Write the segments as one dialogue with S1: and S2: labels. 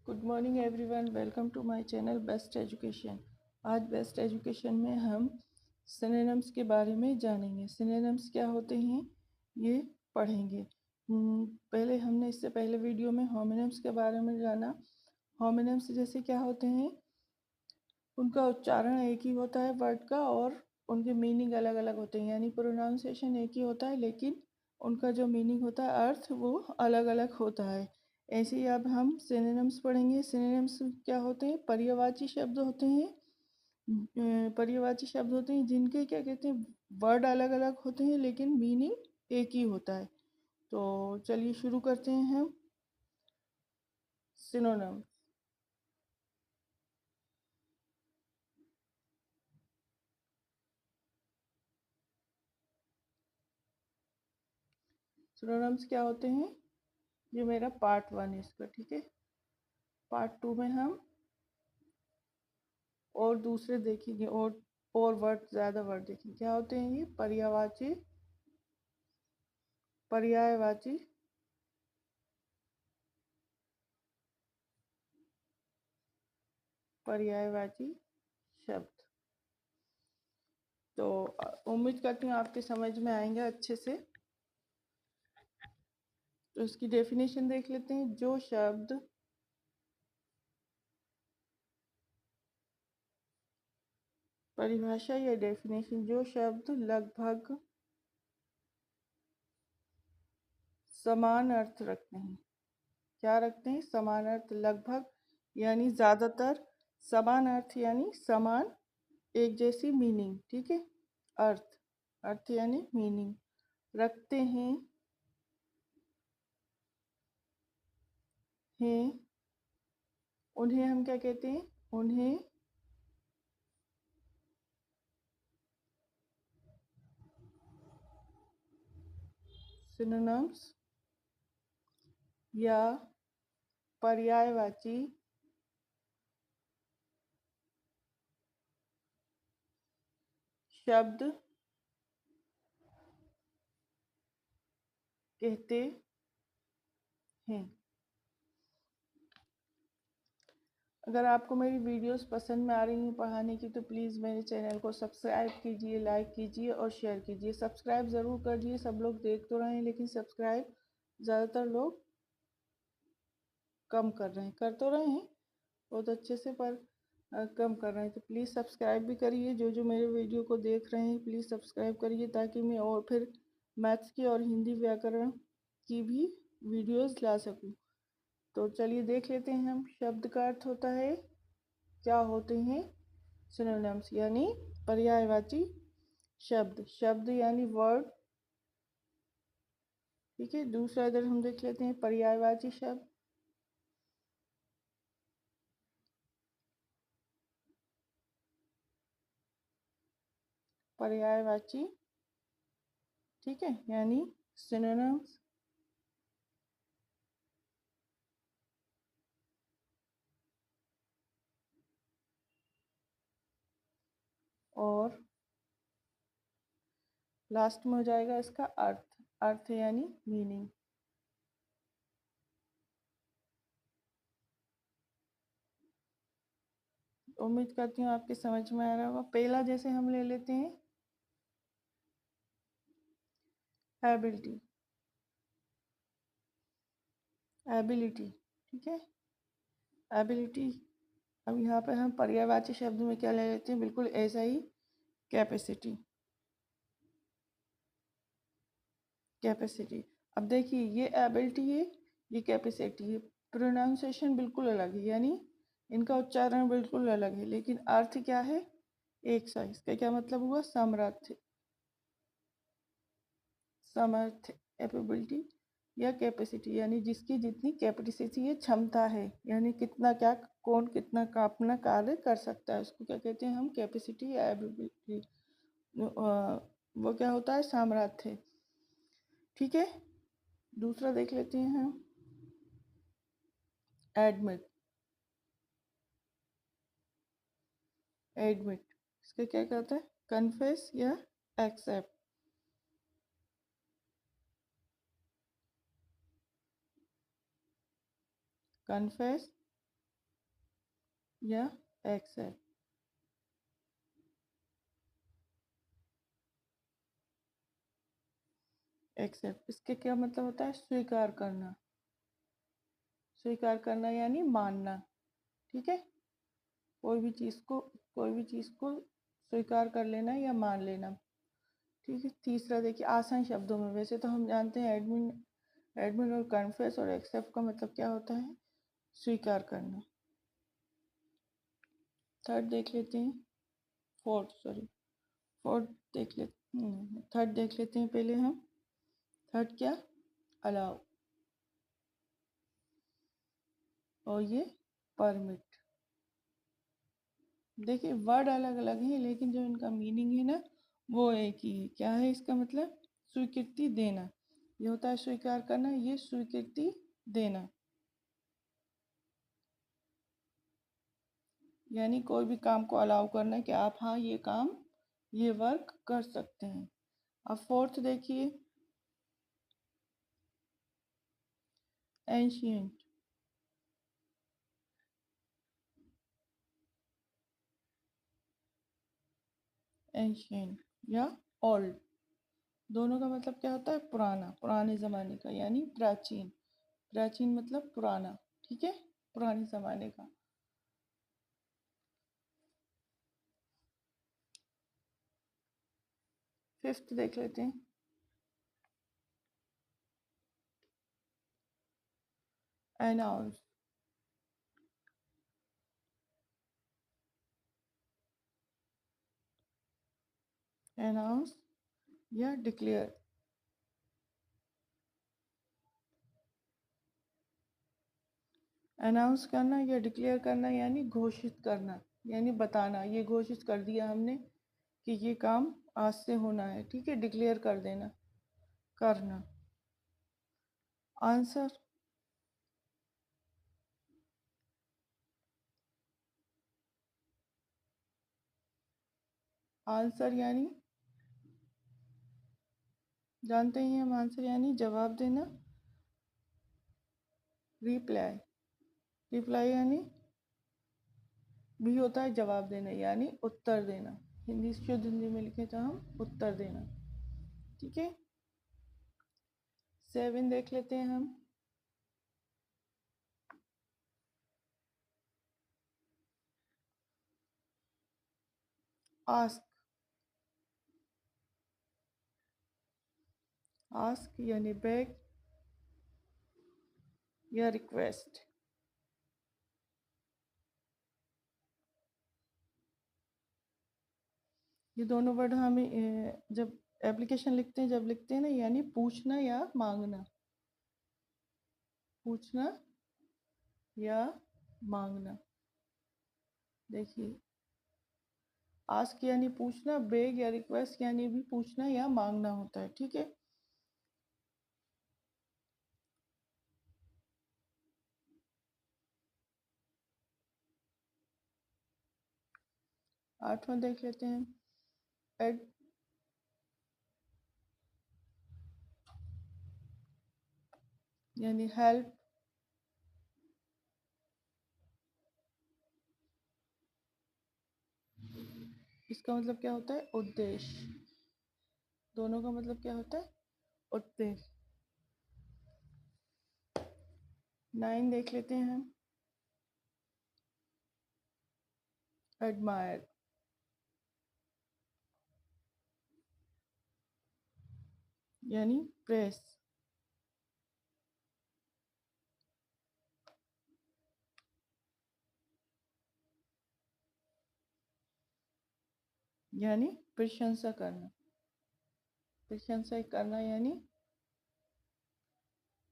S1: Good morning everyone, welcome to my channel best education. आज best education में हम synonyms के बारे में जानेंगे। सिनोनिम्स क्या होते हैं ये पढ़ेंगे। पहले हमने इससे पहले वीडियो में होमोनिम्स के बारे में जाना। होमोनिम्स जैसे क्या होते हैं, उनका उच्चारण एक ही होता है वर्ड का और उनके मीनिंग अलग अलग होते हैं, यानी प्रोनाउंसिएशन एक ही होता है लेकिन उनका जो मीनिंग होता है, अर्थ, वो अलग अलग होता है। ऐसे ही अब हम सिनोनिम्स पढ़ेंगे। सिनोनिम्स क्या होते हैं? पर्यायवाची शब्द होते हैं। पर्यायवाची शब्द होते हैं जिनके क्या कहते हैं, वर्ड अलग अलग होते हैं लेकिन मीनिंग एक ही होता है। तो चलिए शुरू करते हैं हम सिनोनिम। सिनोनिम्स क्या होते हैं? ये मेरा पार्ट 1 है इसका, ठीक है। पार्ट 2 में हम और दूसरे देखेंगे और वर्ड, ज़्यादा वर्ड देखेंगे। क्या होते हैं ये? पर्यायवाची, पर्यायवाची पर्यायवाची शब्द। तो उम्मीद करती हूँ आपके समझ में आएंगे अच्छे से। तो इसकी डेफिनेशन देख लेते हैं। जो शब्द परिभाषा या डेफिनेशन, जो शब्द लगभग समान अर्थ रखते हैं। क्या रखते हैं? समान अर्थ। लगभग यानी ज़्यादातर, समान अर्थ यानी समान, एक जैसी मीनिंग, ठीक है। अर्थ, अर्थ यानी मीनिंग रखते हैं उन्हें हम क्या कहते हैं? उन्हें सिनोनिम्स या पर्यायवाची शब्द कहते हैं। अगर आपको मेरी वीडियोस पसंद में आ रही हैं पढ़ाने की, तो प्लीज़ मेरे चैनल को सब्सक्राइब कीजिए, लाइक कीजिए और शेयर कीजिए। सब्सक्राइब ज़रूर कर दिए, सब लोग देख तो रहे हैं लेकिन सब्सक्राइब ज़्यादातर लोग कम कर रहे हैं। कर तो रहे हैं बहुत अच्छे से, पर कम कर रहे हैं। तो प्लीज़ सब्सक्राइब भी करिए। जो जो मेरे वीडियो को देख रहे हैं प्लीज़ सब्सक्राइब करिए, ताकि मैं और फिर मैथ्स की और हिंदी व्याकरण की भी वीडियोस ला सकूं। तो चलिए देख लेते हैं हम। शब्द का अर्थ होता है, क्या होते हैं? सिनोनिम्स यानी पर्यायवाची शब्द। शब्द यानी वर्ड, ठीक है। दूसरा इधर हम देख लेते हैं पर्यायवाची शब्द। पर्यायवाची, ठीक है, यानी सिनोनिम्स। और लास्ट में हो जाएगा इसका अर्थ। अर्थ यानी मीनिंग। उम्मीद करती हूँ आपके समझ में आ रहा होगा। पहला जैसे हम ले लेते हैं एबिलिटी, एबिलिटी, ठीक है। एबिलिटी, अब यहाँ पे हम पर्यायवाची शब्द में क्या ले लेते हैं? बिल्कुल ऐसा ही, कैपेसिटी, कैपेसिटी। अब देखिए, ये एबिलिटी है, ये कैपेसिटी है। प्रोनाउंसिएशन बिल्कुल अलग है, यानी इनका उच्चारण बिल्कुल अलग है, लेकिन अर्थ क्या है? एक सा। इसका क्या मतलब हुआ? सामर्थ्य, सामर्थ्य, एबिलिटी या कैपेसिटी, यानी जिसकी जितनी कैपेसिटी है, क्षमता है, यानी कितना क्या, कौन कितना का अपना कार्य कर सकता है, उसको क्या कहते हैं हम? कैपेसिटी या एबिलिटी। वो क्या होता है? सामर्थ्य, ठीक है। दूसरा देख लेते हैं हम एडमिट, एडमिट। इसका क्या कहता है? कन्फेस या एक्सेप्ट। कन्फेस या एक्सेप्ट। एक्सेप्ट इसके क्या मतलब होता है? स्वीकार करना। स्वीकार करना यानी मानना। ठीक है, कोई भी चीज़ को स्वीकार कर लेना या मान लेना। ठीक है, तीसरा देखिए आसान शब्दों में। वैसे तो हम जानते हैं एडमिन और कन्फेस और एक्सेप्ट का मतलब क्या होता है? स्वीकार करना। थर्ड देख लेते हैं, फोर्थ देख लेते, थर्ड देख लेते हैं पहले हम। थर्ड क्या? अलाउ, और ये परमिट। देखिए वर्ड अलग अलग हैं लेकिन जो इनका मीनिंग है ना वो एक ही है। क्या है इसका मतलब? स्वीकृति देना। ये होता है स्वीकार करना, ये स्वीकृति देना। यानी कोई भी काम को अलाउ करना कि आप हाँ ये काम, ये वर्क कर सकते हैं। अब फोर्थ देखिए, एंशियंट। एंशियंट या ओल्ड, दोनों का मतलब क्या होता है? पुराना, पुराने ज़माने का, यानी प्राचीन। प्राचीन मतलब पुराना। ठीक है, पुराने ज़माने का। फिफ्थ देख लेते हैं, अनाउंस। अनाउंस या डिक्लेयर। अनाउंस करना या डिक्लेयर करना यानी घोषित करना, यानी बताना। ये घोषित कर दिया हमने कि ये काम आज से होना है। ठीक है, डिक्लेयर कर देना, करना। आंसर, आंसर यानी जानते ही हम, आंसर यानी जवाब देना। रिप्लाई, रिप्लाई यानी भी होता है जवाब देना, यानी उत्तर देना। हिंदी, शुद्ध हिंदी में लिखे तो हम उत्तर देना। ठीक है, 7 देख लेते हैं हम, आस्क। आस्क यानी बेग या रिक्वेस्ट। ये दोनों वर्ड हमें जब एप्लीकेशन लिखते हैं, जब लिखते हैं ना, यानी पूछना या मांगना। पूछना या मांगना। देखिए आस्क यानी पूछना, बेग या रिक्वेस्ट यानी भी पूछना या मांगना होता है। ठीक है, आठवां देख लेते हैं, एड। यानी हेल्प। इसका मतलब क्या होता है? उद्देश्य। दोनों का मतलब क्या होता है? उद्देश्य। 9 देख लेते हैं हम, एडमायर। यानी प्रेस। यानी प्रशंसा करना। प्रशंसा करना यानी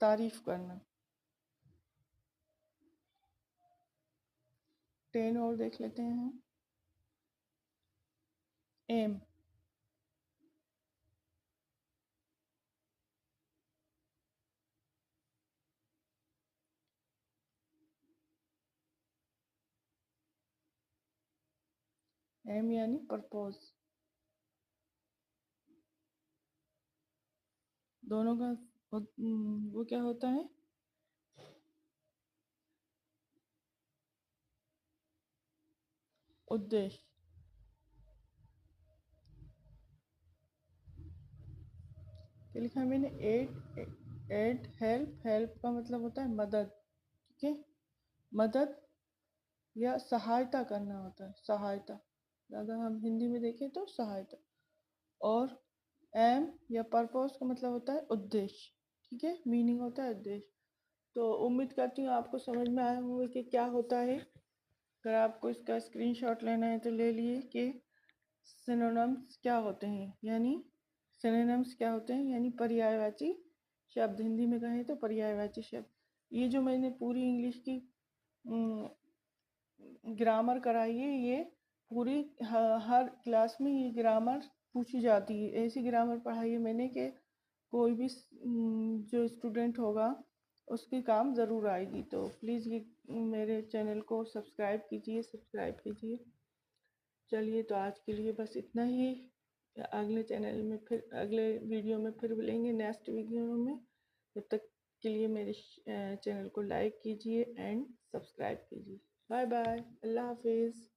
S1: तारीफ करना। 10 और देख लेते हैं हम, एम। एम यानी परपोज। दोनों का वो क्या होता है? उद्देश्य। क्या लिखा है मैंने? Add help. हेल्प का मतलब होता है मदद, ठीक है, मदद या सहायता करना होता है, सहायता। ज़्यादा हम हिंदी में देखें तो सहायता। और एम या पर्पस का मतलब होता है उद्देश्य, ठीक है, मीनिंग होता है उद्देश्य। तो उम्मीद करती हूँ आपको समझ में आया होगा कि क्या होता है। अगर आपको इसका स्क्रीनशॉट लेना है तो ले लिए कि सिनोनिम्स क्या होते हैं, यानी सिनोनिम्स क्या होते हैं, यानी पर्यायवाची शब्द। हिंदी में कहें तो पर्यायवाची शब्द। ये जो मैंने पूरी इंग्लिश की ग्रामर कराई है, ये पूरी हर क्लास में ये ग्रामर पूछी जाती है। ऐसी ग्रामर पढ़ाई है मैंने कि कोई भी जो स्टूडेंट होगा उसके काम ज़रूर आएगी। तो प्लीज़ ये मेरे चैनल को सब्सक्राइब कीजिए, सब्सक्राइब कीजिए। चलिए, तो आज के लिए बस इतना ही। अगले चैनल में फिर, अगले वीडियो में फिर मिलेंगे, नेक्स्ट वीडियो में। तब तक के लिए मेरे चैनल को लाइक कीजिए एंड सब्सक्राइब कीजिए। बाय बाय, अल्लाह हाफिज़।